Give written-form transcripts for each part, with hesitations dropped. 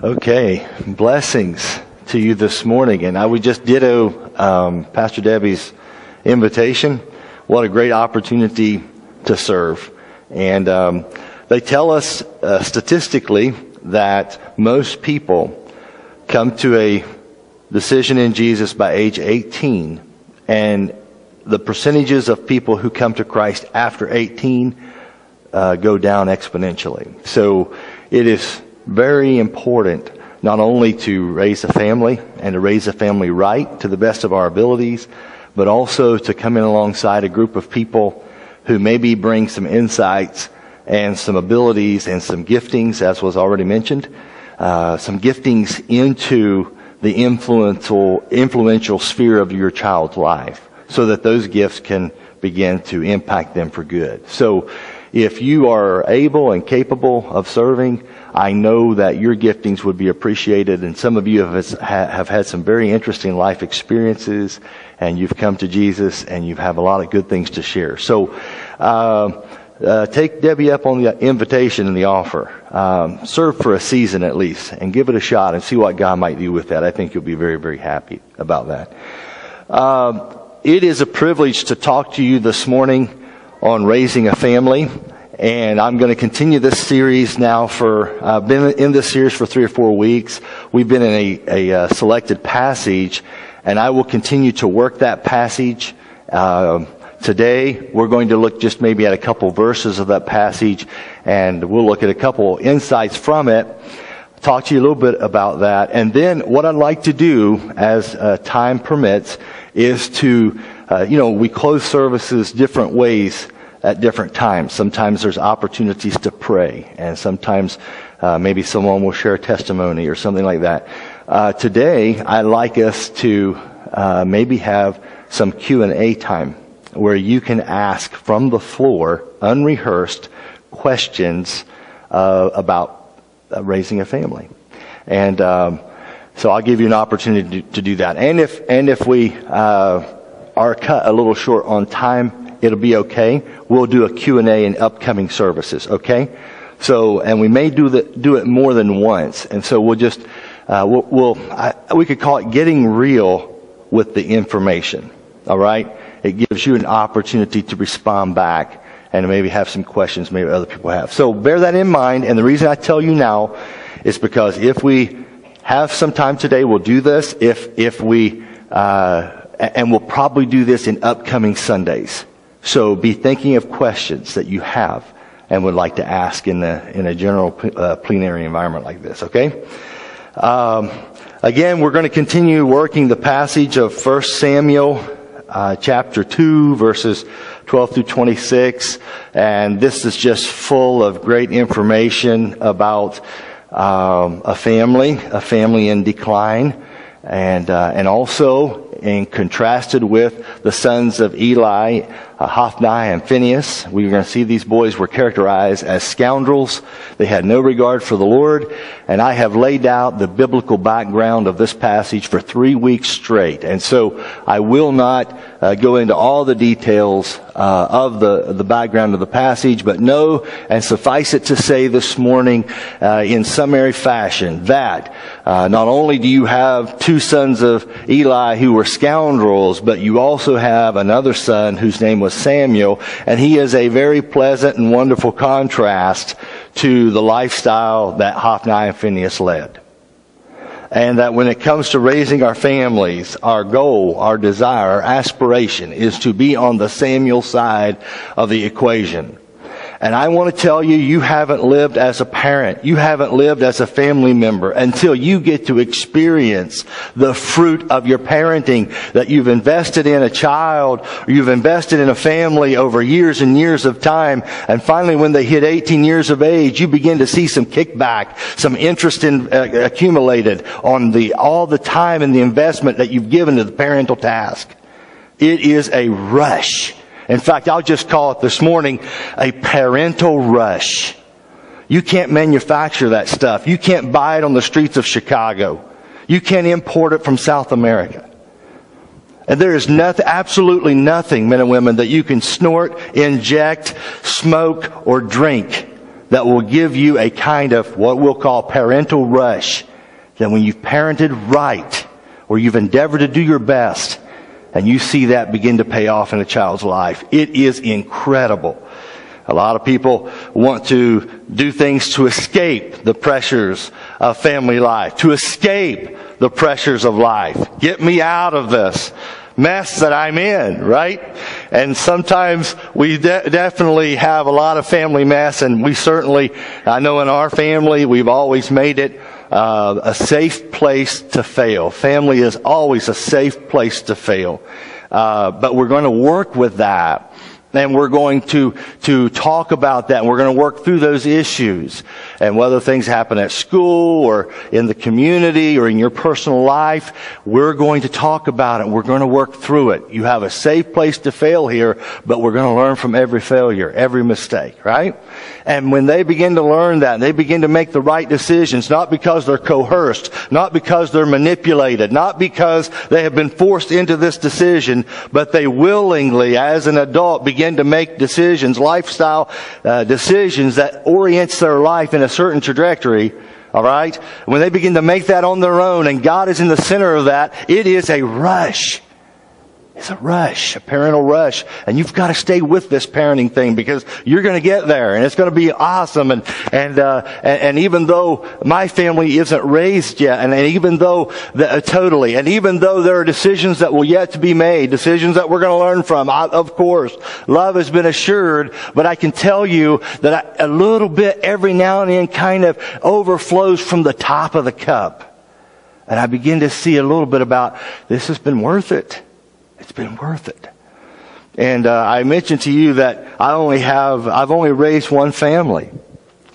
Okay, blessings to you this morning. And I would just ditto Pastor Debbie's invitation. What a great opportunity to serve. And they tell us statistically that most people come to a decision in Jesus by age 18. And the percentages of people who come to Christ after 18 go down exponentially. So it is very important not only to raise a family and to raise a family right to the best of our abilities, but also to come in alongside a group of people who maybe bring some insights and some abilities and some giftings, as was already mentioned, some giftings into the influential sphere of your child's life, so that those gifts can begin to impact them for good. So if you are able and capable of serving, I know that your giftings would be appreciated, and some of you have had some very interesting life experiences, and you've come to Jesus, and you have a lot of good things to share. So take Debbie up on the invitation and the offer. Serve for a season at least, and give it a shot and see what God might do with that. I think you'll be very, very happy about that. It is a privilege to talk to you this morning on raising a family. And I'm going to continue this series now I've been in this series for 3 or 4 weeks. We've been in a selected passage, and I will continue to work that passage. Today, we're going to look just maybe at a couple verses of that passage, and we'll look at a couple insights from it, talk to you a little bit about that. And then what I'd like to do, as time permits, is to, we close services different ways at different times. Sometimes there's opportunities to pray, and sometimes maybe someone will share a testimony or something like that. Today, I'd like us to maybe have some Q&A time where you can ask from the floor, unrehearsed, questions about raising a family. And so I'll give you an opportunity to do that. And if we are cut a little short on time, it'll be okay. We'll do a Q&A in upcoming services, okay? So, and we may do it more than once. And so we'll just, we could call it getting real with the information, all right? It gives you an opportunity to respond back and maybe have some questions maybe other people have. So bear that in mind. And the reason I tell you now is because if we have some time today, we'll do this. And we'll probably do this in upcoming Sundays. So be thinking of questions that you have and would like to ask in a general plenary environment like this, okay? Again, we're going to continue working the passage of 1 Samuel chapter 2, verses 12 through 26. And this is just full of great information about a family in decline. And also, and contrasted with the sons of Eli, Hophni and Phinehas. We're going to see these boys were characterized as scoundrels. They had no regard for the Lord. And I have laid out the biblical background of this passage for 3 weeks straight. And so I will not go into all the details of the background of the passage, but know and suffice it to say this morning in summary fashion that not only do you have 2 sons of Eli who were scoundrels, but you also have another son whose name was Samuel, and he is a very pleasant and wonderful contrast to the lifestyle that Hophni and Phinehas led. And that when it comes to raising our families, our goal, our desire, our aspiration is to be on the Samuel side of the equation. And I want to tell you, you haven't lived as a parent, you haven't lived as a family member until you get to experience the fruit of your parenting, that you've invested in a child, or you've invested in a family over years and years of time. And finally, when they hit 18 years of age, you begin to see some kickback, some interest accumulated on all the time and the investment that you've given to the parental task. It is a rush. In fact, I'll just call it this morning a parental rush. You can't manufacture that stuff. You can't buy it on the streets of Chicago. You can't import it from South America. And there is absolutely nothing, men and women, that you can snort, inject, smoke, or drink that will give you a kind of what we'll call parental rush Then when you've parented right, or you've endeavored to do your best, and you see that begin to pay off in a child's life, it is incredible. A lot of people want to do things to escape the pressures of family life, to escape the pressures of life. Get me out of this mess that I'm in, right? And sometimes we definitely have a lot of family mess, and we certainly, I know in our family, we've always made it a safe place to fail. Family is always a safe place to fail. But we're going to work with that. And we're going to talk about that, and we're going to work through those issues. And whether things happen at school or in the community or in your personal life, we're going to talk about it. We're going to work through it. You have a safe place to fail here, but we're going to learn from every failure, every mistake, right? And when they begin to learn that, and they begin to make the right decisions, not because they're coerced, not because they're manipulated, not because they have been forced into this decision, but they willingly, as an adult, begin to make decisions, lifestyle decisions that orients their life in a certain trajectory, all right? When they begin to make that on their own and God is in the center of that, it is a rush. It's a rush, a parental rush. And you've got to stay with this parenting thing because you're going to get there and it's going to be awesome. And even though my family isn't raised yet, and even though, totally, and even though there are decisions that will yet to be made, decisions that we're going to learn from, of course, love has been assured, but I can tell you that a little bit every now and then kind of overflows from the top of the cup. And I begin to see a little bit about, this has been worth it. It's been worth it. And I mentioned to you that I've only raised one family.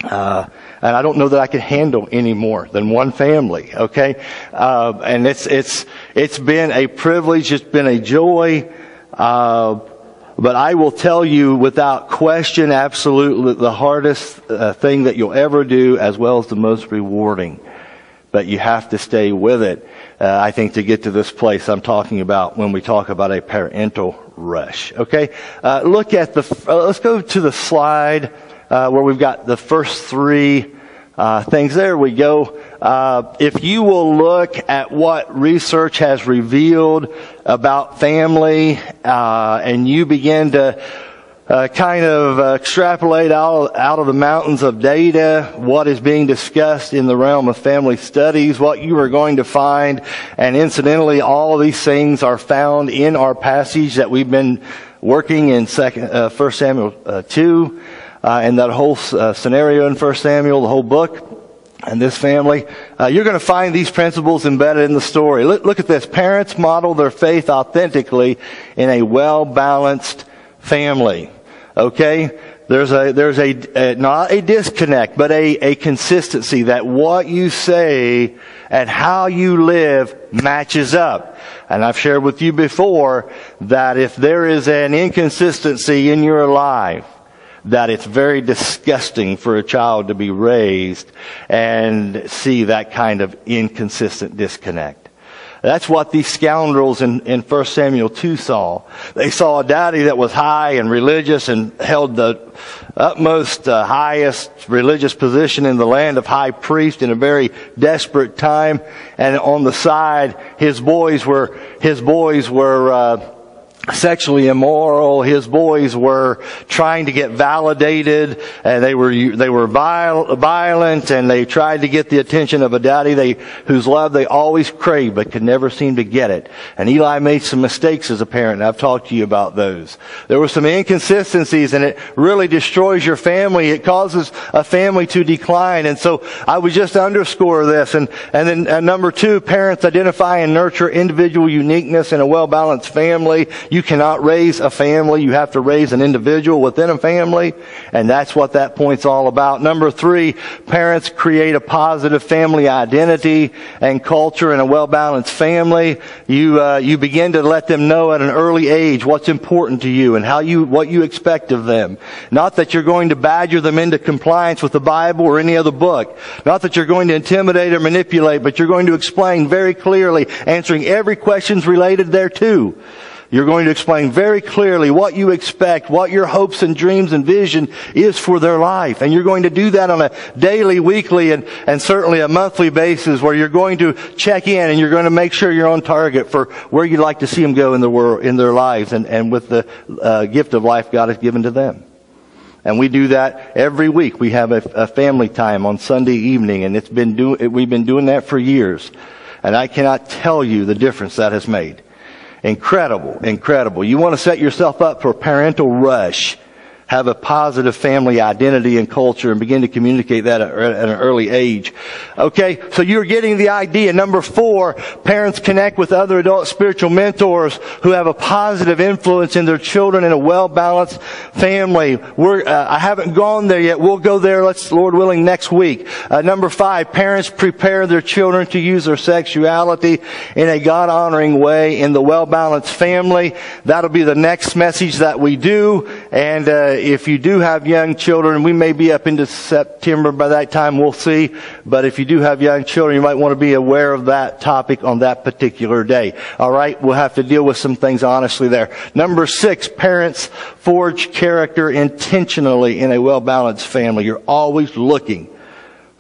And I don't know that I can handle any more than one family, okay? And it's been a privilege, it's been a joy. But I will tell you without question, absolutely the hardest thing that you'll ever do, as well as the most rewarding. But you have to stay with it, I think, to get to this place I'm talking about when we talk about a parental rush. Okay? Look at let's go to the slide where we've got the first three things. There we go. If you will look at what research has revealed about family, and you begin to kind of extrapolate out of the mountains of data what is being discussed in the realm of family studies, what you are going to find. And incidentally, all of these things are found in our passage that we've been working in 1 Samuel 2, and that whole scenario in 1 Samuel, the whole book. And this family, you're going to find these principles embedded in the story. Look at this. Parents model their faith authentically in a well-balanced family. Okay? There's a not a disconnect, but a consistency that what you say and how you live matches up. And I've shared with you before that if there is an inconsistency in your life, that it's very disgusting for a child to be raised and see that kind of inconsistent disconnect. That's what these scoundrels in 1 Samuel 2 saw. They saw a daddy that was high and religious and held the utmost, highest religious position in the land of high priest in a very desperate time. And on the side, his boys were sexually immoral. His boys were trying to get validated, and they were violent, and they tried to get the attention of a daddy whose love they always craved but could never seem to get it. And Eli made some mistakes as a parent, and I've talked to you about those. There were some inconsistencies, and it really destroys your family. It causes a family to decline. And so I would just underscore this. And then number two, parents identify and nurture individual uniqueness in a well-balanced family. You cannot raise a family. You have to raise an individual within a family. And that's what that point's all about. Number three, parents create a positive family identity and culture in a well-balanced family. You begin to let them know at an early age what's important to you and what you expect of them. Not that you're going to badger them into compliance with the Bible or any other book. Not that you're going to intimidate or manipulate, but you're going to explain very clearly, answering every question related thereto. You're going to explain very clearly what you expect, what your hopes and dreams and vision is for their life. And you're going to do that on a daily, weekly, and certainly a monthly basis, where you're going to check in and you're going to make sure you're on target for where you'd like to see them go in their lives and with the gift of life God has given to them. And we do that every week. We have a family time on Sunday evening, and we've been doing that for years. And I cannot tell you the difference that has made. Incredible, incredible. You want to set yourself up for a parental rush. Have a positive family identity and culture, and begin to communicate that at an early age. Okay, so you're getting the idea. Number 4, parents connect with other adult spiritual mentors who have a positive influence in their children in a well-balanced family. I haven't gone there yet. We'll go there, Lord willing, next week. Number 5, parents prepare their children to use their sexuality in a God-honoring way in the well-balanced family. That'll be the next message that we do. And if you do have young children, we may be up into September by that time, we'll see. But if you do have young children, you might want to be aware of that topic on that particular day. All right, we'll have to deal with some things honestly there. Number 6, parents forge character intentionally in a well-balanced family. You're always looking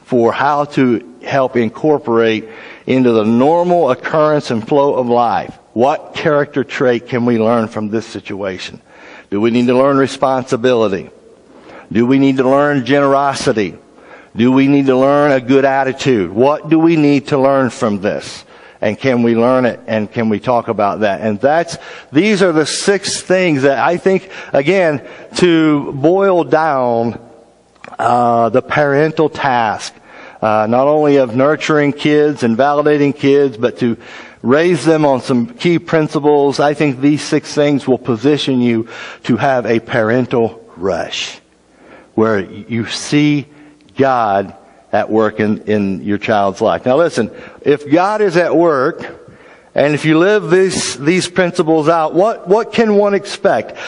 for how to help incorporate into the normal occurrence and flow of life. What character trait can we learn from this situation? Do we need to learn responsibility? Do we need to learn generosity? Do we need to learn a good attitude? What do we need to learn from this? And can we learn it? And can we talk about that? And these are the 6 things that I think, again, to boil down the parental task, not only of nurturing kids and validating kids, but to raise them on some key principles. I think these 6 things will position you to have a parental rush, where you see God at work in your child's life. Now listen, if God is at work, and if you live these principles out, what can one expect?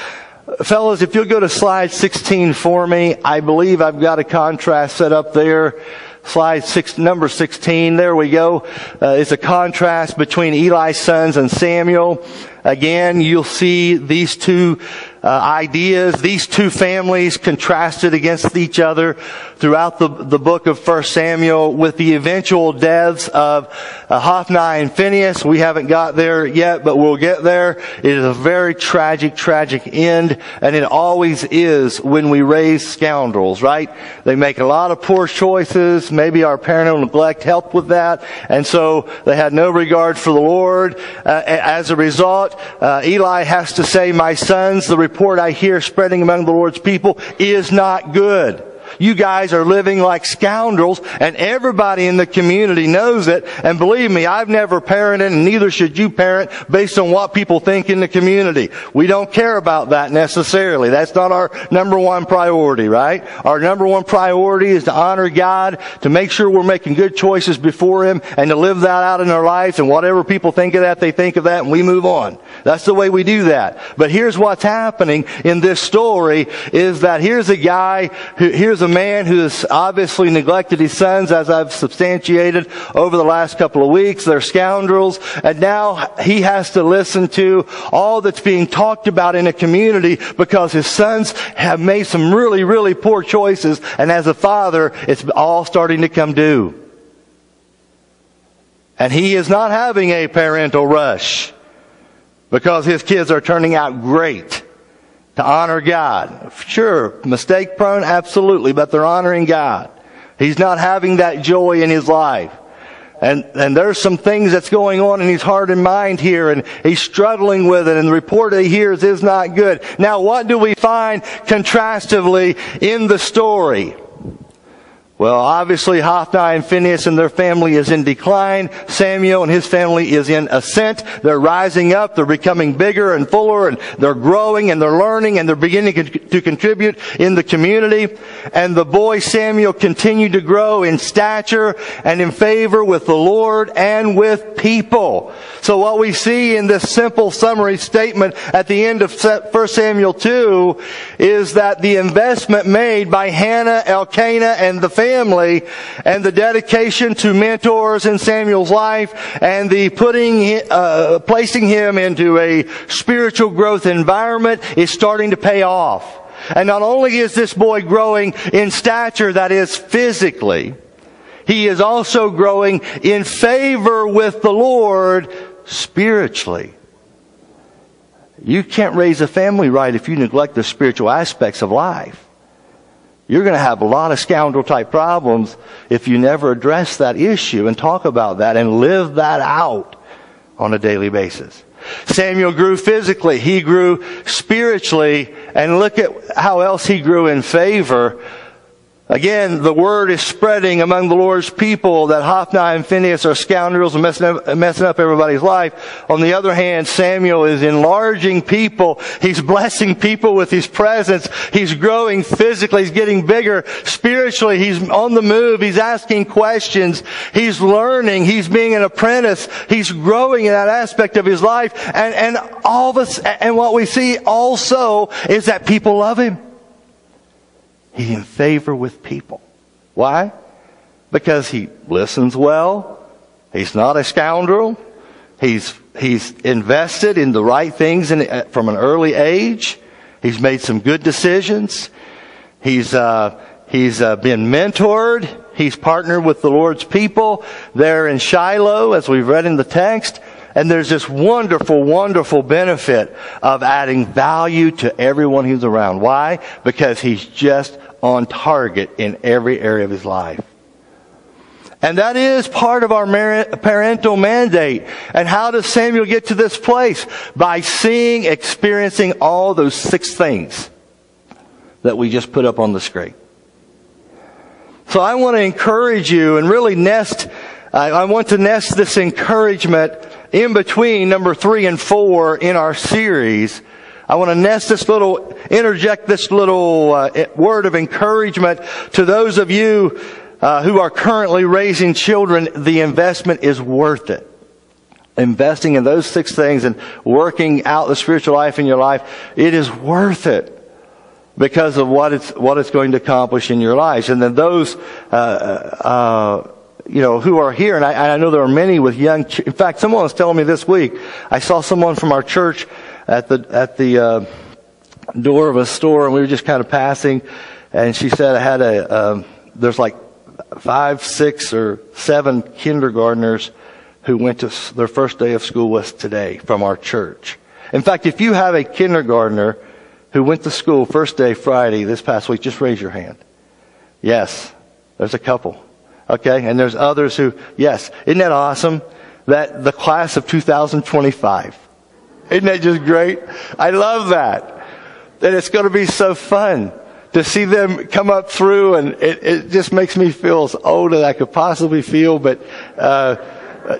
Fellas, if you'll go to slide 16 for me, I believe I've got a contrast set up there. Slide number 16, there we go. It's a contrast between Eli's sons and Samuel. Again, you'll see these 2 ideas, these 2 families contrasted against each other throughout the book of 1 Samuel, with the eventual deaths of Hophni and Phinehas. We haven't got there yet, but we'll get there. It is a very tragic end, and it always is when we raise scoundrels, right? They make a lot of poor choices. Maybe our parental neglect helped with that, and so they had no regard for the Lord. As a result, Eli has to say, "My sons, the report I hear spreading among the Lord's people is not good. You guys are living like scoundrels, and everybody in the community knows it. And believe me, I've never parented, and neither should you parent based on what people think in the community. We don't care about that necessarily. That's not our number 1 priority, right? Our number 1 priority is to honor God, to make sure we're making good choices before Him, and to live that out in our lives. And whatever people think of that, they think of that, and we move on. That's the way we do that. But here's what's happening in this story, is that here's a man who has obviously neglected his sons, as I've substantiated over the last couple of weeks. They're scoundrels, and now he has to listen to all that's being talked about in a community because his sons have made some really, really poor choices, and as a father, it's all starting to come due. And he is not having a parental rush because his kids are turning out great. To honor God. Sure, mistake prone, absolutely, but they're honoring God. He's not having that joy in his life. And there's some things that's going on in his heart and mind here, and he's struggling with it, and the report he hears is not good. Now, what do we find contrastively in the story? Well, obviously, Hophni and Phinehas and their family is in decline. Samuel and his family is in ascent. They're rising up. They're becoming bigger and fuller, and they're growing, and they're learning, and they're beginning to contribute in the community. And the boy Samuel continued to grow in stature and in favor with the Lord and with people. So what we see in this simple summary statement at the end of 1 Samuel 2 is that the investment made by Hannah, Elkanah, and the family family, and the dedication to mentors in Samuel's life, and the placing him into a spiritual growth environment is starting to pay off. And not only is this boy growing in stature, that is physically, he is also growing in favor with the Lord spiritually. You can't raise a family right if you neglect the spiritual aspects of life. You're going to have a lot of scoundrel-type problems if you never address that issue and talk about that and live that out on a daily basis. Samuel grew physically. He grew spiritually. And look at how else he grew in favor. Again, the word is spreading among the Lord's people that Hophni and Phinehas are scoundrels and messing up everybody's life. On the other hand, Samuel is enlarging people. He's blessing people with his presence. He's growing physically. He's getting bigger. Spiritually, he's on the move. He's asking questions. He's learning. He's being an apprentice. He's growing in that aspect of his life. And all of us, and what we see also is that people love him. He's in favor with people. Why? Because he listens well. He's not a scoundrel. He's invested in the right things from an early age. He's made some good decisions. He's been mentored. He's partnered with the Lord's people there in Shiloh, as we've read in the text. And there's this wonderful, wonderful benefit of adding value to everyone who's around. Why? Because he's just on target in every area of his life. And that is part of our parental mandate. And how does Samuel get to this place? By seeing, experiencing all those 6 things that we just put up on the screen. So I want to encourage you and really I want to nest this encouragement in between number 3 and 4 in our series. I want to interject this little word of encouragement to those of you who are currently raising children. The investment is worth it. Investing in those 6 things and working out the spiritual life in your life, it is worth it because of what it's going to accomplish in your lives. And then those who are here, and I know there are many with young. In fact, someone was telling me this week. I saw someone from our church at the door of a store, and we were just kind of passing, and she said I had there's like 5, 6, or 7 kindergartners who went to their first day of school was today from our church. In fact, if you have a kindergartner who went to school first day Friday this past week, just raise your hand. Yes, there's a couple. Okay, and there's others who, yes. Isn't that awesome? That the class of 2025. Isn't that just great? I love that. That it's going to be so fun to see them come up through, and it just makes me feel as old as I could possibly feel. But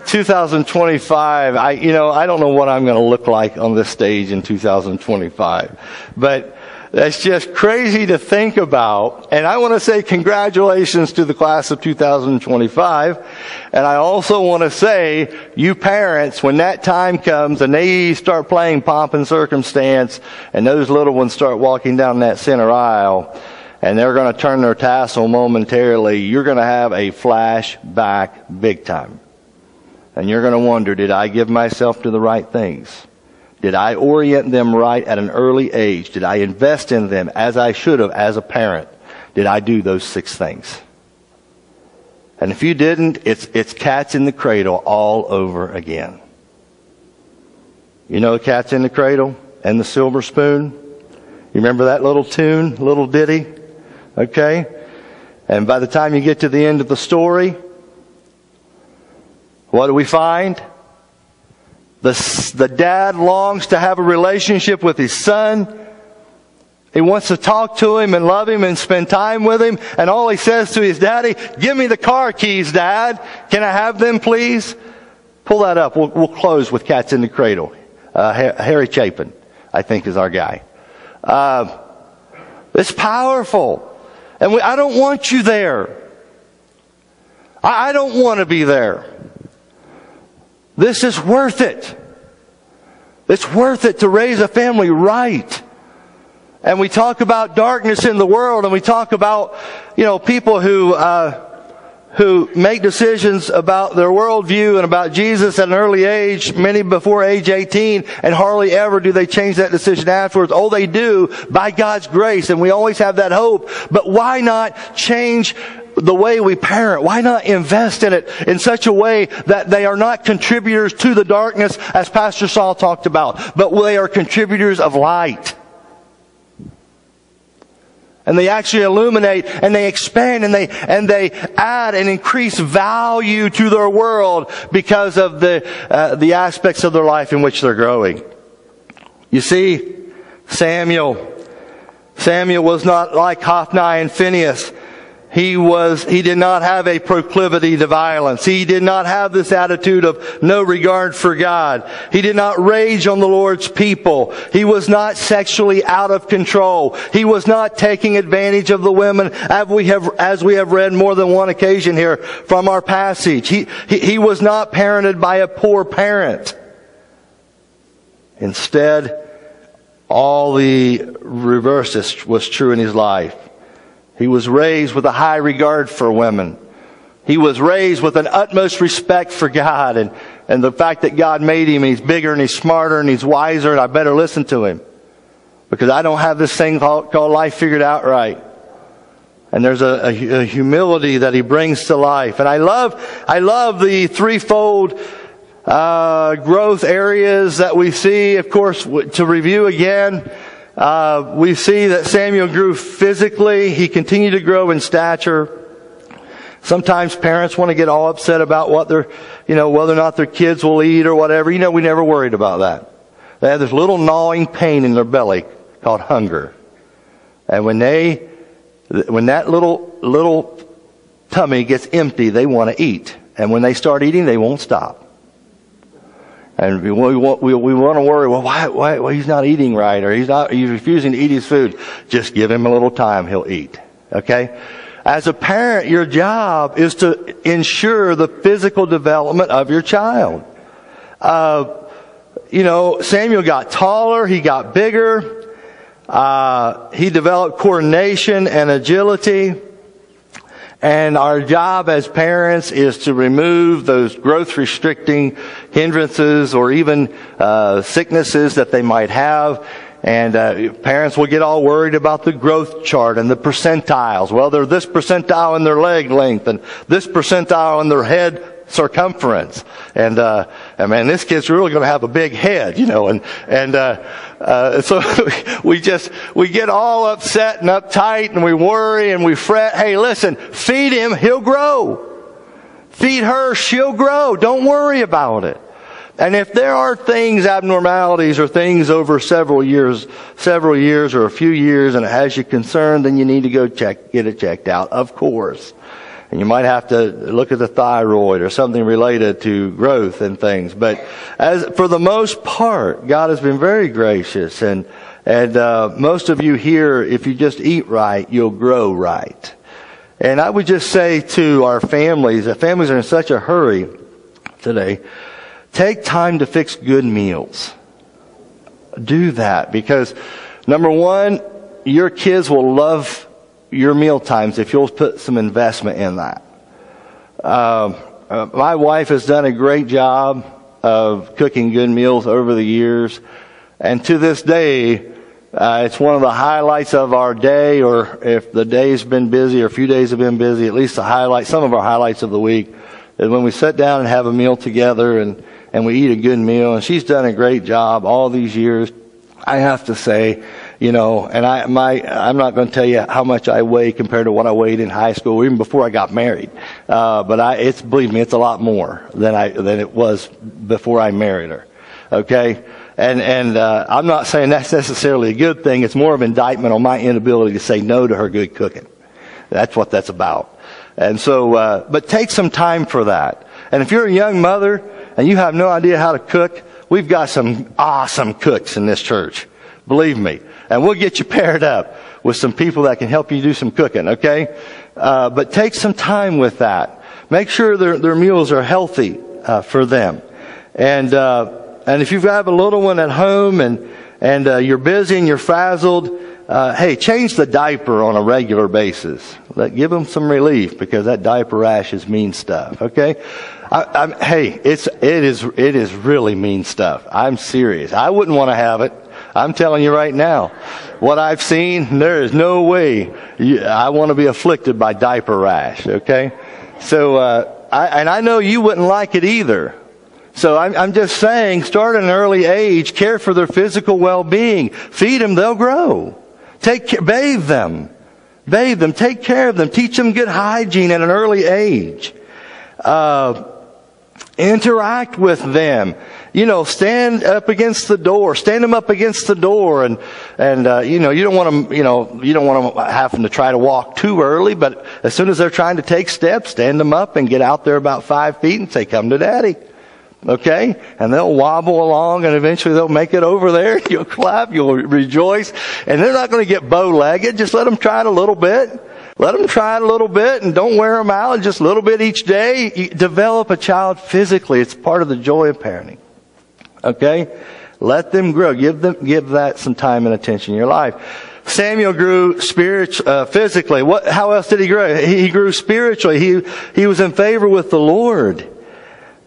2025, I don't know what I'm going to look like on this stage in 2025, but that's just crazy to think about. And I want to say congratulations to the class of 2025. And I also want to say, you parents, when that time comes and they start playing pomp and circumstance and those little ones start walking down that center aisle and they're going to turn their tassel momentarily, you're going to have a flashback big time. And you're going to wonder, did I give myself to the right things? Did I orient them right at an early age? Did I invest in them as I should have as a parent? Did I do those 6 things? And if you didn't, it's Cats in the Cradle all over again. You know Cats in the Cradle and the Silver Spoon? You remember that little tune, little ditty? Okay? And by the time you get to the end of the story, what do we find? The dad longs to have a relationship with his son. He wants to talk to him and love him and spend time with him. And all he says to his daddy, give me the car keys, Dad. Can I have them, please? Pull that up. We'll close with Cats in the Cradle. Harry Chapin, I think, is our guy. It's powerful. And I don't want you there. I don't want to be there. This is worth it. It's worth it to raise a family right. And we talk about darkness in the world, and we talk about people who make decisions about their worldview and about Jesus at an early age, many before age 18, and hardly ever do they change that decision afterwards. Oh, they do by God's grace, and we always have that hope. But why not change the way we parent? Why not invest in it in such a way that they are not contributors to the darkness, as Pastor Saul talked about, but they are contributors of light? And they actually illuminate, and they expand, and they add and increase value to their world because of the aspects of their life in which they're growing. You see, Samuel was not like Hophni and Phinehas. He did not have a proclivity to violence. He did not have this attitude of no regard for God. He did not rage on the Lord's people. He was not sexually out of control. He was not taking advantage of the women, as we have read more than one occasion here from our passage. He was not parented by a poor parent. Instead, all the reverse was true in his life. He was raised with a high regard for women. He was raised with an utmost respect for God and the fact that God made him, and he's bigger and he's smarter and he's wiser, and I better listen to him because I don't have this thing called life figured out right. And there's a humility that he brings to life. And I love the threefold growth areas that we see. Of course, to review again, we see that Samuel grew physically. He continued to grow in stature. Sometimes parents want to get all upset about whether or not their kids will eat or whatever. We never worried about that. They have this little gnawing pain in their belly called hunger. And when that little tummy gets empty, they want to eat. And when they start eating, they won't stop. And we want to worry, well, why he's not eating right, or he's refusing to eat his food. Just give him a little time, he'll eat. Okay? As a parent, your job is to ensure the physical development of your child. Samuel got taller, he got bigger, he developed coordination and agility. And our job as parents is to remove those growth-restricting hindrances or even sicknesses that they might have. And parents will get all worried about the growth chart and the percentiles. Well, they're this percentile in their leg length and this percentile in their head circumference. And man, this kid's really going to have a big head, so we get all upset and uptight and we worry and we fret. Hey, listen, feed him, he'll grow. Feed her, she'll grow. Don't worry about it. And if there are abnormalities or things over several years or a few years, and it has you concerned, then you need to go get it checked out, of course. And you might have to look at the thyroid or something related to growth and things. But for the most part, God has been very gracious. And most of you here, if you just eat right, you'll grow right. And I would just say to our families, that families are in such a hurry today, take time to fix good meals. Do that, because number one, your kids will love your meal times if you'll put some investment in that. My wife has done a great job of cooking good meals over the years, and to this day, it's one of the highlights of our day, or if the day's been busy or a few days have been busy, at least some of our highlights of the week is when we sit down and have a meal together and we eat a good meal. And she's done a great job all these years. I have to say, and I'm not going to tell you how much I weigh compared to what I weighed in high school, even before I got married. But believe me, it's a lot more than it was before I married her. Okay? And I'm not saying that's necessarily a good thing. It's more of an indictment on my inability to say no to her good cooking. That's what that's about. And so, but take some time for that. And if you're a young mother and you have no idea how to cook, we've got some awesome cooks in this church. Believe me. And we'll get you paired up with some people that can help you do some cooking, okay? But take some time with that. Make sure their meals are healthy for them. And if you have a little one at home and you're busy and you're frazzled, hey, change the diaper on a regular basis. Give them some relief, because that diaper rash is mean stuff. Okay, hey, it is really mean stuff. I'm serious. I wouldn't want to have it. I'm telling you right now, what I've seen, there is no way I want to be afflicted by diaper rash. Okay, so I know you wouldn't like it either. So I'm just saying, start at an early age, care for their physical well-being, feed them, they'll grow. Bathe them, take care of them, teach them good hygiene at an early age. Interact with them. Stand them up against the door, and you don't want them having to try to walk too early, but as soon as they're trying to take steps, stand them up and get out there about 5 feet and say, "Come to Daddy." Okay? And they'll wobble along, and eventually they'll make it over there. You'll clap, you'll rejoice, and they're not going to get bow-legged. Just let them try it a little bit. And don't wear them out. Just a little bit each day. You develop a child physically. It's part of the joy of parenting. Okay? Let them grow. Give that some time and attention in your life. Samuel grew physically. How else did he grow? He grew spiritually. He was in favor with the Lord.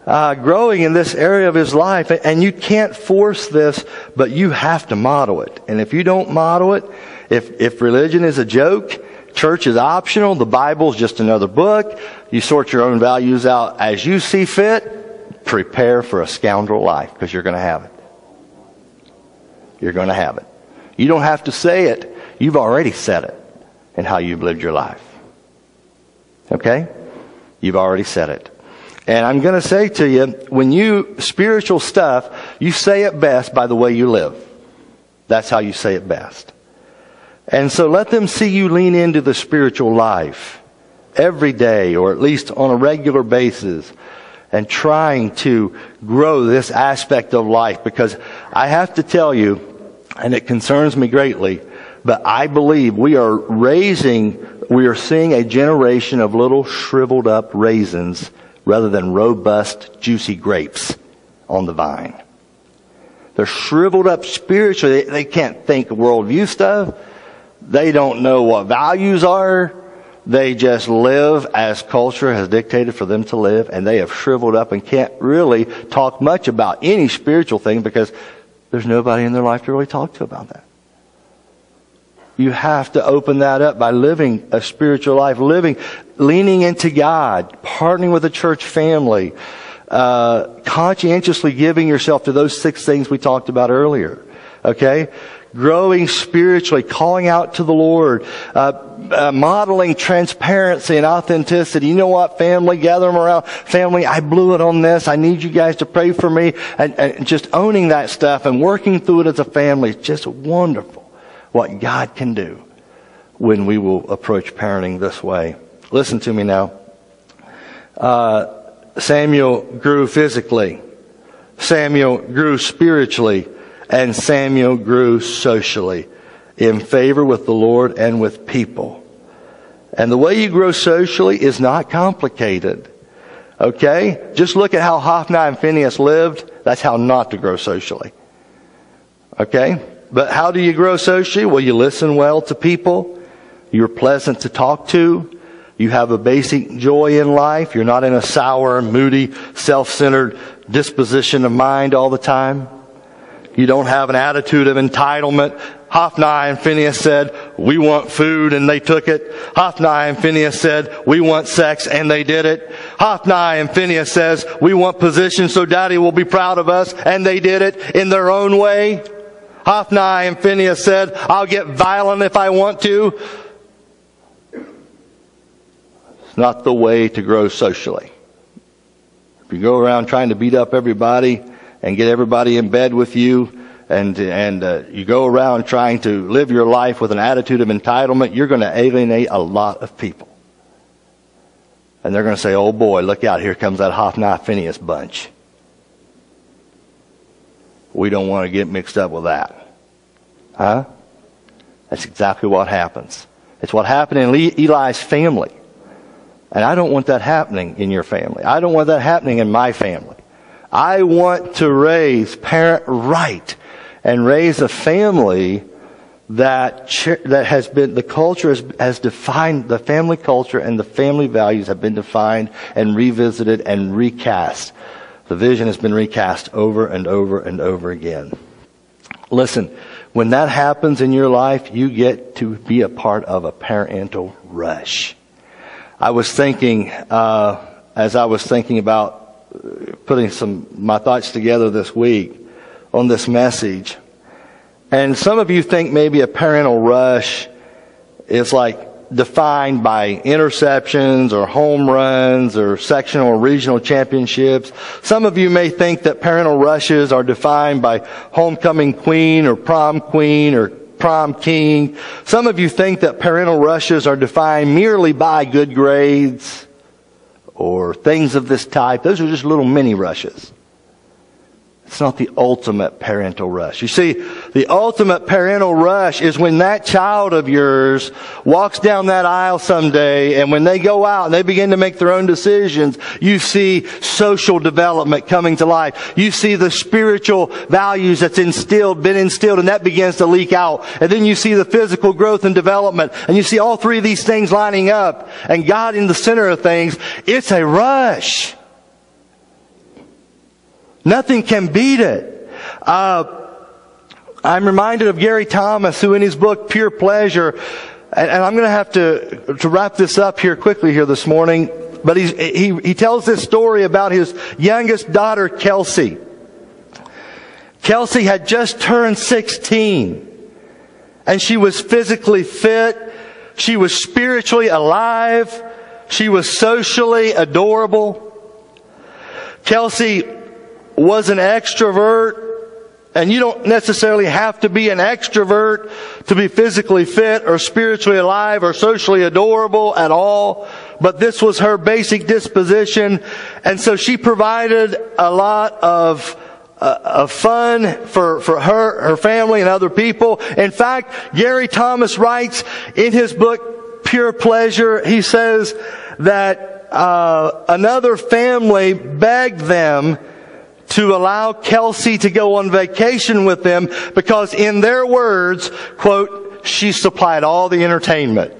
Growing in this area of his life, and you can't force this, but you have to model it. And if you don't model it, if religion is a joke, church is optional, the Bible's just another book, you sort your own values out as you see fit, prepare for a scoundrel life, because you're going to have it. You're going to have it. You don't have to say it. You've already said it in how you've lived your life. Okay? You've already said it. And I'm going to say to you, spiritual stuff, you say it best by the way you live. That's how you say it best. And so let them see you lean into the spiritual life every day, or at least on a regular basis, and trying to grow this aspect of life. Because I have to tell you, and it concerns me greatly, but I believe we are seeing a generation of little shriveled up raisins rather than robust, juicy grapes on the vine. They're shriveled up spiritually. They can't think worldview stuff. They don't know what values are. They just live as culture has dictated for them to live, and they have shriveled up and can't really talk much about any spiritual thing because there's nobody in their life to really talk to about that. You have to open that up by living a spiritual life, leaning into God, partnering with the church family, conscientiously giving yourself to those 6 things we talked about earlier. Okay? Growing spiritually, calling out to the Lord, modeling transparency and authenticity. You know what, family? Gather them around. Family, I blew it on this. I need you guys to pray for me. And just owning that stuff and working through it as a family is just wonderful. What God can do when we will approach parenting this way. Listen to me now. Samuel grew physically. Samuel grew spiritually. And Samuel grew socially, in favor with the Lord and with people. And the way you grow socially is not complicated. Okay? Just look at how Hophni and Phinehas lived. That's how not to grow socially. Okay? But how do you grow socially? Well, you listen well to people. You're pleasant to talk to. You have a basic joy in life. You're not in a sour, moody, self-centered disposition of mind all the time. You don't have an attitude of entitlement. Hophni and Phinehas said, "We want food," and they took it. Hophni and Phinehas said, "We want sex," and they did it. Hophni and Phinehas says, "We want position so Daddy will be proud of us," and they did it in their own way. Hophni and Phinehas said, "I'll get violent if I want to." It's not the way to grow socially. If you go around trying to beat up everybody and get everybody in bed with you, and you go around trying to live your life with an attitude of entitlement, you're going to alienate a lot of people. And they're going to say, "Oh boy, look out, here comes that Hophni-Phinehas bunch. We don't want to get mixed up with that." Huh? That's exactly what happens. It's what happened in Eli's family. And I don't want that happening in your family. I don't want that happening in my family. I want to parent right, and raise a family that has been, the culture has defined, the family culture and the family values have been defined and revisited and recast. The vision has been recast over and over and over again. Listen, when that happens in your life, you get to be a part of a parental rush. I was thinking, as I was thinking about putting my thoughts together this week on this message, and some of you think maybe a parental rush is like defined by interceptions or home runs or sectional or regional championships. Some of you may think that parental rushes are defined by homecoming queen or prom king. Some of you think that parental rushes are defined merely by good grades or things of this type. Those are just little mini rushes. It's not the ultimate parental rush. You see, the ultimate parental rush is when that child of yours walks down that aisle someday, and when they go out and they begin to make their own decisions, you see social development coming to life. You see the spiritual values that's been instilled, and that begins to leak out. And then you see the physical growth and development, and you see all three of these things lining up, and God in the center of things. It's a rush. Nothing can beat it. I'm reminded of Gary Thomas, who in his book, Pure Pleasure, and I'm going to have to wrap this up here quickly here this morning, but he tells this story about his youngest daughter, Kelsey. Kelsey had just turned 16, and she was physically fit. She was spiritually alive. She was socially adorable. Kelsey was an extrovert, and you don't necessarily have to be an extrovert to be physically fit or spiritually alive or socially adorable at all, but this was her basic disposition, and so she provided a lot of fun for her family and other people. In fact, Gary Thomas writes in his book, Pure Pleasure, he says that another family begged them to allow Kelsey to go on vacation with them because, in their words, quote, she supplied all the entertainment.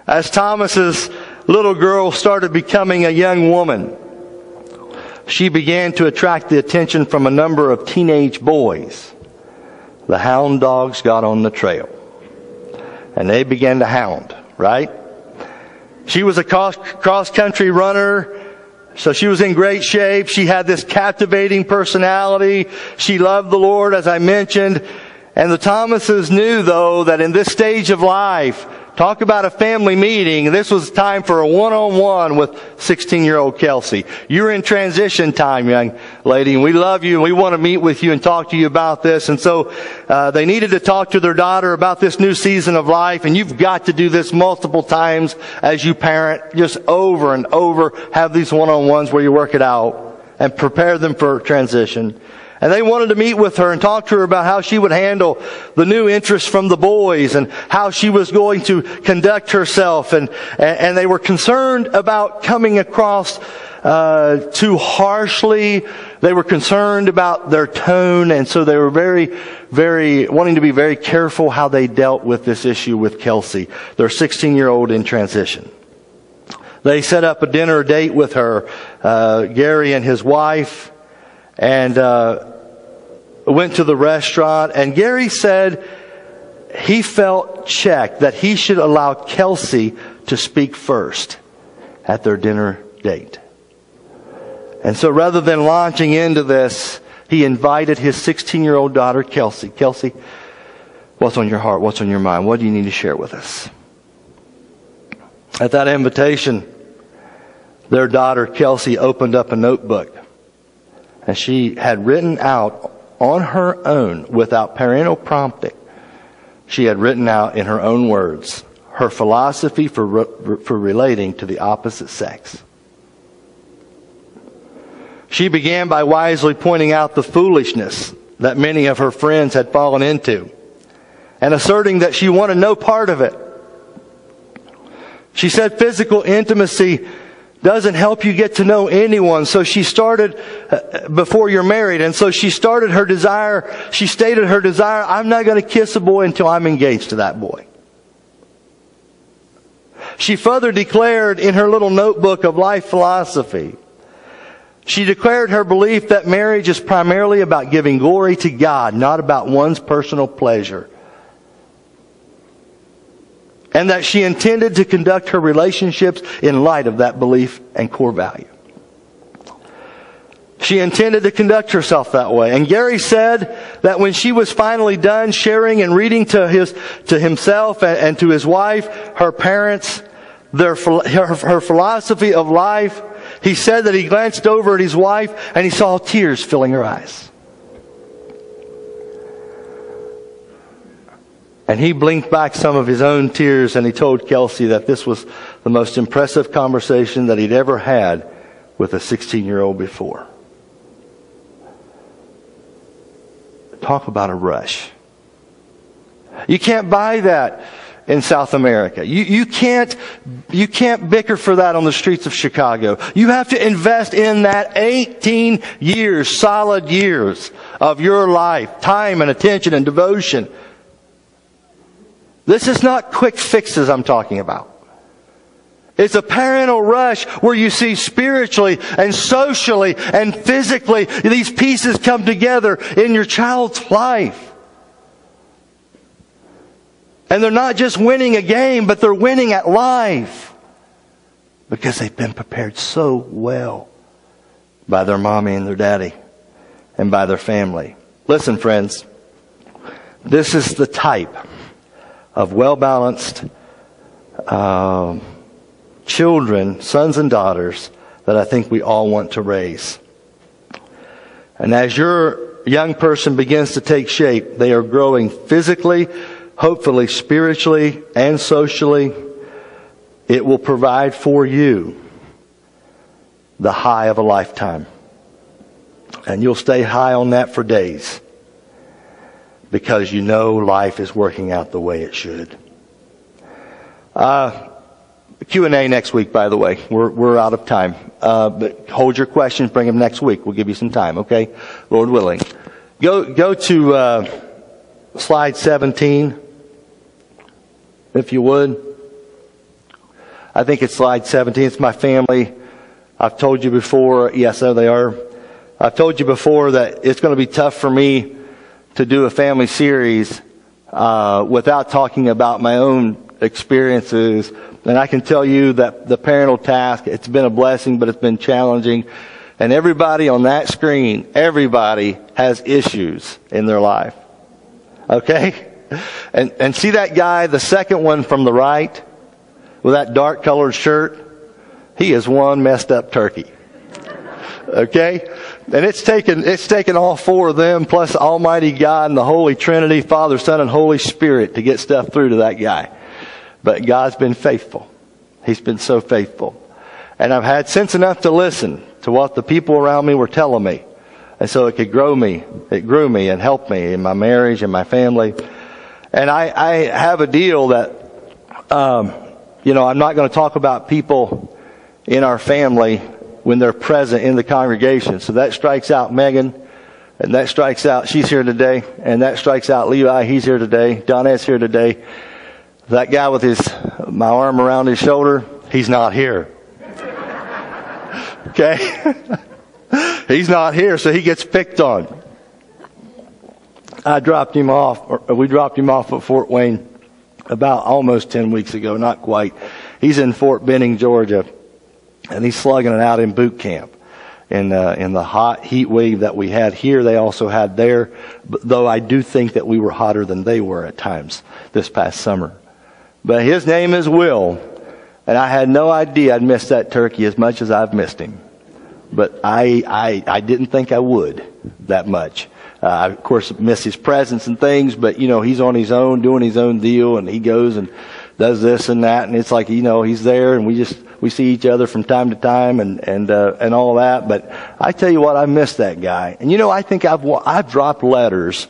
As Thomas's little girl started becoming a young woman, she began to attract the attention from a number of teenage boys. The hound dogs got on the trail, and they began to hound, right? She was a cross-country runner, so she was in great shape. She had this captivating personality. She loved the Lord, as I mentioned. And the Thomases knew, though, that in this stage of life, talk about a family meeting, this was time for a one-on-one with 16-year-old Kelsey. You're in transition time, young lady, and we love you, and we want to meet with you and talk to you about this. And so they needed to talk to their daughter about this new season of life, and you've got to do this multiple times as you parent, just over and over, have these one-on-ones where you work it out and prepare them for transition. And they wanted to meet with her and talk to her about how she would handle the new interest from the boys and how she was going to conduct herself. And they were concerned about coming across too harshly. They were concerned about their tone. And so they were wanting to be very careful how they dealt with this issue with Kelsey, their 16-year-old in transition. They set up a dinner date with her, Gary and his wife, and went to the restaurant. And Gary said he felt checked that he should allow Kelsey to speak first at their dinner date. And so rather than launching into this, he invited his 16-year-old daughter, Kelsey. Kelsey, what's on your heart? What's on your mind? What do you need to share with us? At that invitation, their daughter, Kelsey, opened up a notebook. And she had written out on her own, without parental prompting, she had written out in her own words her philosophy for relating to the opposite sex. She began by wisely pointing out the foolishness that many of her friends had fallen into, and asserting that she wanted no part of it. She said physical intimacy doesn't help you get to know anyone. So she started, before you're married, and so she started her desire, she stated her desire, I'm not going to kiss a boy until I'm engaged to that boy. She further declared in her little notebook of life philosophy, she declared her belief that marriage is primarily about giving glory to God, not about one's personal pleasure. And that she intended to conduct her relationships in light of that belief and core value. She intended to conduct herself that way. And Gary said that when she was finally done sharing and reading to himself and to his wife, her parents, her philosophy of life, he said that he glanced over at his wife and he saw tears filling her eyes. And he blinked back some of his own tears and he told Kelsey that this was the most impressive conversation that he'd ever had with a 16-year-old before. Talk about a rush. You can't buy that in South America. You can't bicker for that on the streets of Chicago. You have to invest in that 18 years, solid years of your life, time and attention and devotion. This is not quick fixes I'm talking about. It's a parental rush where you see spiritually and socially and physically these pieces come together in your child's life. And they're not just winning a game, but they're winning at life. Because they've been prepared so well by their mommy and their daddy and by their family. Listen, friends, this is the type of well-balanced children, sons and daughters, that I think we all want to raise. And as your young person begins to take shape, they are growing physically, hopefully spiritually and socially. It will provide for you the high of a lifetime. And you'll stay high on that for days. Because you know life is working out the way it should. Q&A next week, by the way. We're out of time. But hold your questions, bring them next week. We'll give you some time, okay? Lord willing. Go to slide 17, if you would. I think it's slide 17. It's my family. I've told you before. Yes, there they are. I've told you before that it's going to be tough for me to do a family series without talking about my own experiences. And I can tell you that the parental task, it's been a blessing, but it's been challenging. And everybody on that screen, everybody has issues in their life. Okay? And see that guy, the second one from the right, with that dark colored shirt? He is one messed up turkey. Okay? And it's taken all four of them, plus Almighty God and the Holy Trinity, Father, Son, and Holy Spirit, to get stuff through to that guy. But God's been faithful. He's been so faithful. And I've had sense enough to listen to what the people around me were telling me. And so it could grow me. It grew me and helped me in my marriage and my family. And I have a deal that, I'm not going to talk about people in our family when they're present in the congregation. So that strikes out Megan, and that strikes out, she's here today, and that strikes out Levi, he's here today, Donette's here today. That guy with my arm around his shoulder, he's not here. Okay? He's not here, so he gets picked on. We dropped him off at Fort Wayne about almost 10 weeks ago, not quite. He's in Fort Benning, Georgia. And he's slugging it out in boot camp. In the hot heat wave that we had here, they also had there. Though I do think that we were hotter than they were at times this past summer. But his name is Will. And I had no idea I'd missed that turkey as much as I've missed him. But I didn't think I would that much. I, of course, miss his presence and things. But, he's on his own, doing his own deal. And he goes and does this and that. And it's like, he's there and we see each other from time to time and all that. But I tell you what, I miss that guy. And I think I've dropped letters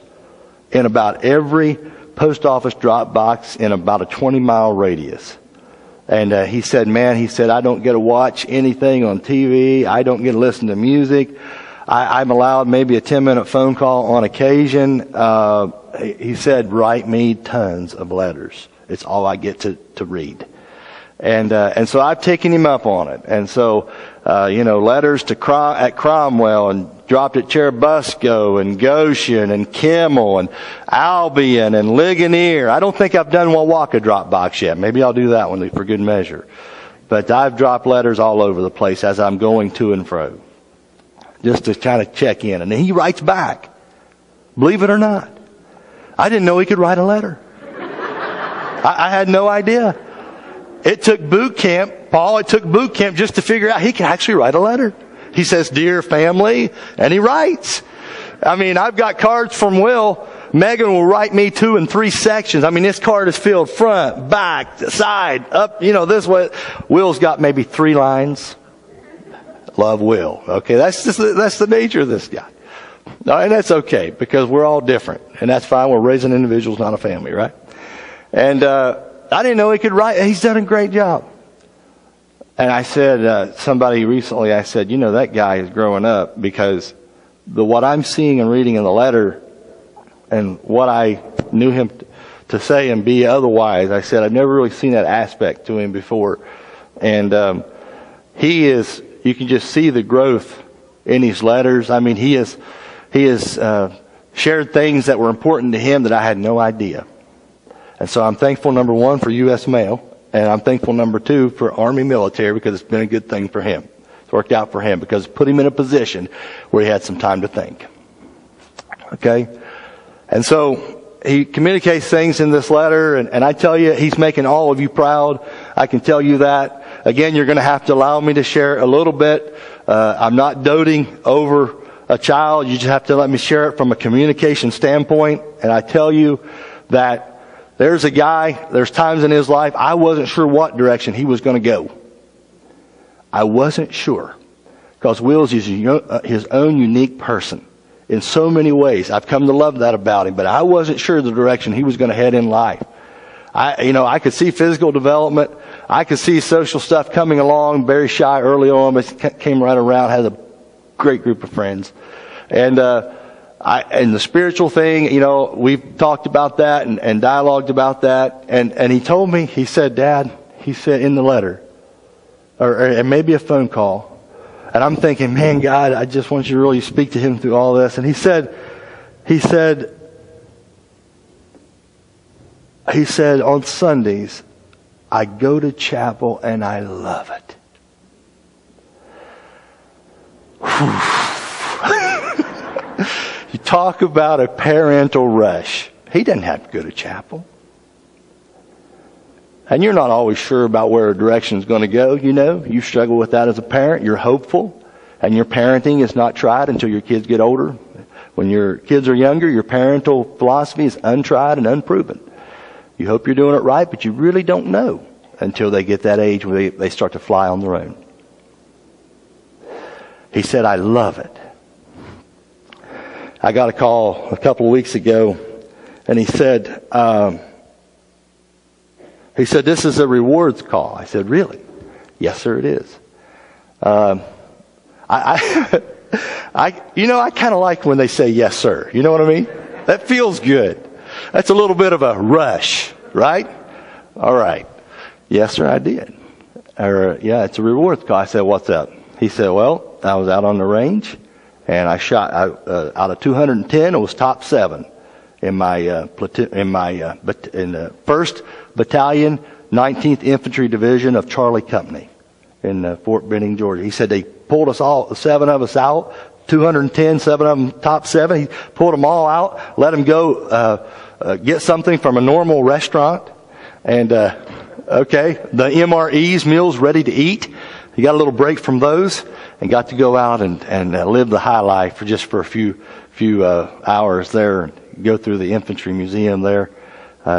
in about every post office drop box in about a 20-mile radius. And he said, man, he said, I don't get to watch anything on TV. I don't get to listen to music. I'm allowed maybe a 10-minute phone call on occasion. He said, write me tons of letters. It's all I get to read. And so I've taken him up on it. And so, letters at Cromwell and dropped at Cherubusco and Goshen and Kimmel and Albion and Ligonier. I don't think I've done Wawaka Dropbox yet. Maybe I'll do that one for good measure. But I've dropped letters all over the place as I'm going to and fro, just to kind of check in. And then he writes back. Believe it or not, I didn't know he could write a letter. I had no idea. It took boot camp, Paul, just to figure out he can actually write a letter. He says, dear family, and he writes. I mean, I've got cards from Will. Megan will write me 2 and 3 sections. I mean, this card is filled front, back, side, up, this way. Will's got maybe 3 lines. Love Will. Okay, that's the nature of this guy. And that's okay, because we're all different. And that's fine. We're raising individuals, not a family, right? And I didn't know he could write. He's done a great job. And I said, somebody recently, I said, that guy is growing up, because what I'm seeing and reading in the letter and what I knew him to say and be otherwise, I said, I've never really seen that aspect to him before. And you can just see the growth in his letters. I mean, he has shared things that were important to him that I had no idea. And so I'm thankful, number 1, for U.S. Mail. And I'm thankful, number 2, for Army military, because it's been a good thing for him. It's worked out for him because it put him in a position where he had some time to think. Okay? And so he communicates things in this letter, and I tell you, he's making all of you proud. I can tell you that. Again, you're going to have to allow me to share a little bit. I'm not doting over a child. You just have to let me share it from a communication standpoint. And I tell you that there's a guy, there's times in his life, I wasn't sure what direction he was going to go. I wasn't sure. Because Will's his own unique person in so many ways. I've come to love that about him, but I wasn't sure the direction he was going to head in life. I could see physical development. I could see social stuff coming along, very shy early on, but came right around, had a great group of friends. And the spiritual thing, we've talked about that and dialogued about that. And he told me, he said, Dad, he said in the letter, or maybe a phone call. And I'm thinking, man, God, I just want you to really speak to him through all this. And he said, on Sundays, I go to chapel and I love it. You talk about a parental rush. He doesn't have to go to chapel. And you're not always sure about where a direction is going to go. You struggle with that as a parent. You're hopeful. And your parenting is not tried until your kids get older. When your kids are younger, your parental philosophy is untried and unproven. You hope you're doing it right, but you really don't know until they get that age where they start to fly on their own. He said, I love it. I got a call a couple of weeks ago, and he said, this is a rewards call. I said, really? Yes, sir, it is. I kind of like when they say yes, sir. You know what I mean? That feels good. That's a little bit of a rush, right? All right. Yes, sir, I did. It's a rewards call. I said, what's up? He said, well, I was out on the range, and I shot out of 210. It was top 7 in my platoon, in the 1st Battalion, 19th Infantry Division of Charlie Company in Fort Benning, Georgia. He said they pulled us all, 7 of us out, 210, 7 of them top 7. He pulled them all out, let them go get something from a normal restaurant, and the MRE's meals ready to eat. He got a little break from those and got to go out and live the high life for a few hours there, and go through the infantry museum there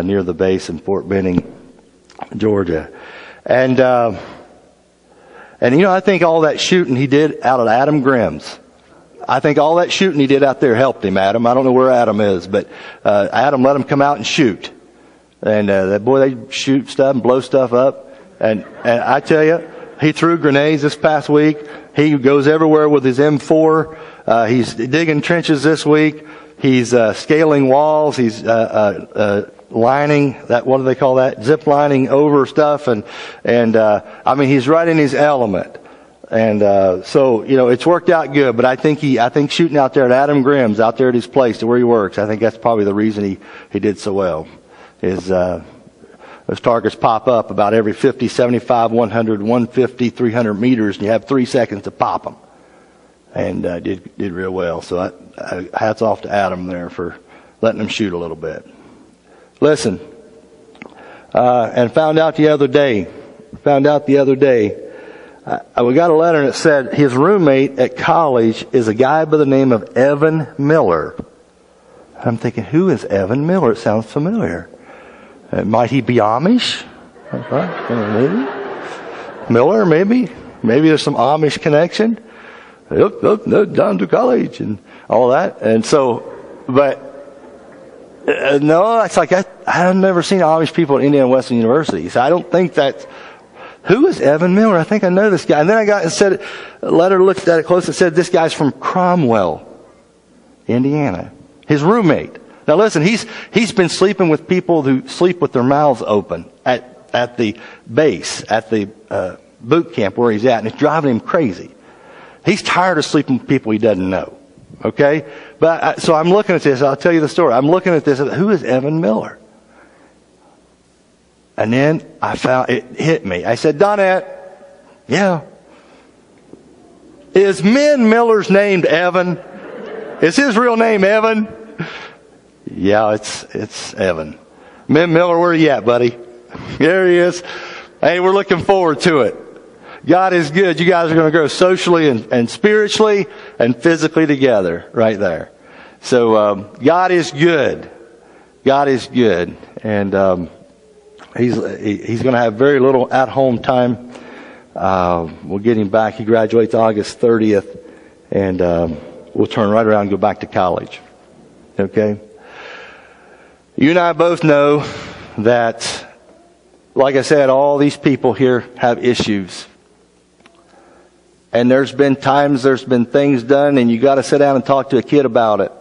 near the base in Fort Benning, Georgia. And I think all that shooting he did out at Adam Grimm's. I think all that shooting he did out there helped him, Adam. I don't know where Adam is, but Adam let him come out and shoot. And they shoot stuff and blow stuff up. And I tell you, he threw grenades this past week. He goes everywhere with his M4. He's digging trenches this week. He's scaling walls. He's lining that. What do they call that? Zip lining over stuff. And I mean, he's right in his element. And so it's worked out good. But I think shooting out there at Adam Grimm's, out there at his place, to where he works, I think that's probably the reason he did so well. Is those targets pop up about every 50, 75, 100, 150, 300 meters, and you have 3 seconds to pop them. And did real well. So hats off to Adam there for letting him shoot a little bit. Listen, and found out the other day, we got a letter and it said his roommate at college is a guy by the name of Evan Miller. I'm thinking, who is Evan Miller? It sounds familiar. Might he be Amish? Maybe. Miller, maybe. Maybe there's some Amish connection. Down to college and all that. And so, but no, it's like I've never seen Amish people at Indiana Wesleyan University. So I don't think that's. Who is Evan Miller? I think I know this guy. And then I got and said, a letter looked at it close and said, this guy's from Cromwell, Indiana. His roommate. Now listen, he's been sleeping with people who sleep with their mouths open at the base, at the boot camp where he's at, and it's driving him crazy. He's tired of sleeping with people he doesn't know. Okay? But so I'm looking at this. I'll tell you the story. I'm looking at this. Who is Evan Miller? And then I found it hit me. I said, Donette, yeah. Is Min Miller's named Evan? Is his real name Evan? Yeah, it's Evan. Min Miller, where are you at, buddy? There he is. Hey, we're looking forward to it. God is good. You guys are going to grow socially and spiritually and physically together right there. So God is good. God is good. And he's going to have very little at-home time. We'll get him back. He graduates August 30th. And we'll turn right around and go back to college. Okay? You and I both know that, like I said, all these people here have issues. And there's been times, there's been things done, and you got to sit down and talk to a kid about it.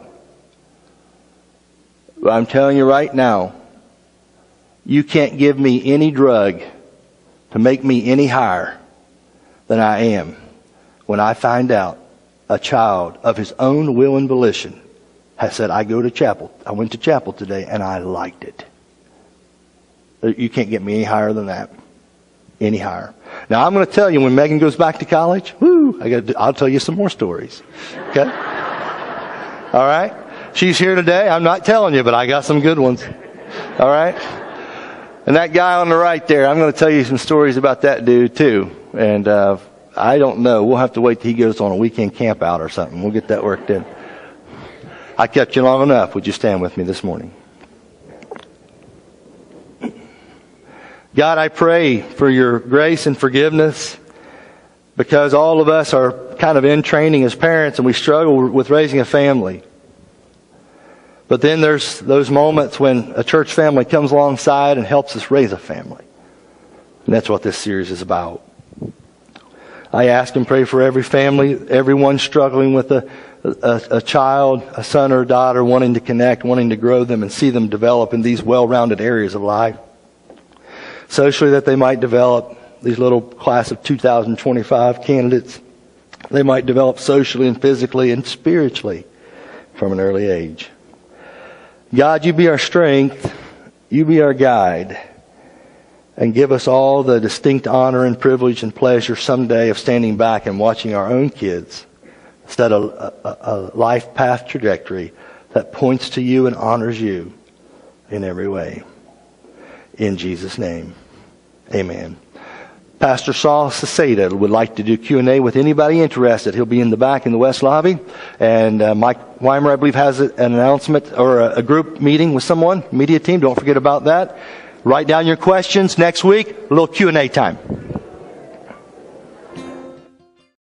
But I'm telling you right now, you can't give me any drug to make me any higher than I am when I find out a child of his own will and volition has said, I go to chapel. I went to chapel today and I liked it. You can't get me any higher than that. Any higher. Now I'm going to tell you, when Megan goes back to college, I'll tell you some more stories. Okay? All right? She's here today. I'm not telling you, but I got some good ones. All right? And that guy on the right there, I'm going to tell you some stories about that dude too. And I don't know. We'll have to wait till he goes on a weekend camp out or something. We'll get that worked in. I kept you long enough. Would you stand with me this morning? God, I pray for your grace and forgiveness, because all of us are kind of in training as parents and we struggle with raising a family. But then there's those moments when a church family comes alongside and helps us raise a family. And that's what this series is about. I ask and pray for every family, everyone struggling with a child, a son or a daughter, wanting to connect, wanting to grow them and see them develop in these well-rounded areas of life. Socially, that they might develop, these little class of 2025 candidates, they might develop socially and physically and spiritually from an early age. God, you be our strength, you be our guide, and give us all the distinct honor and privilege and pleasure someday of standing back and watching our own kids set a life path trajectory that points to you and honors you in every way. In Jesus' name, amen. Pastor Saul Saseda would like to do Q&A with anybody interested. He'll be in the back in the West Lobby. And Mike Weimer, I believe, has an announcement or a group meeting with someone, media team. Don't forget about that. Write down your questions. Next week, a little Q&A time.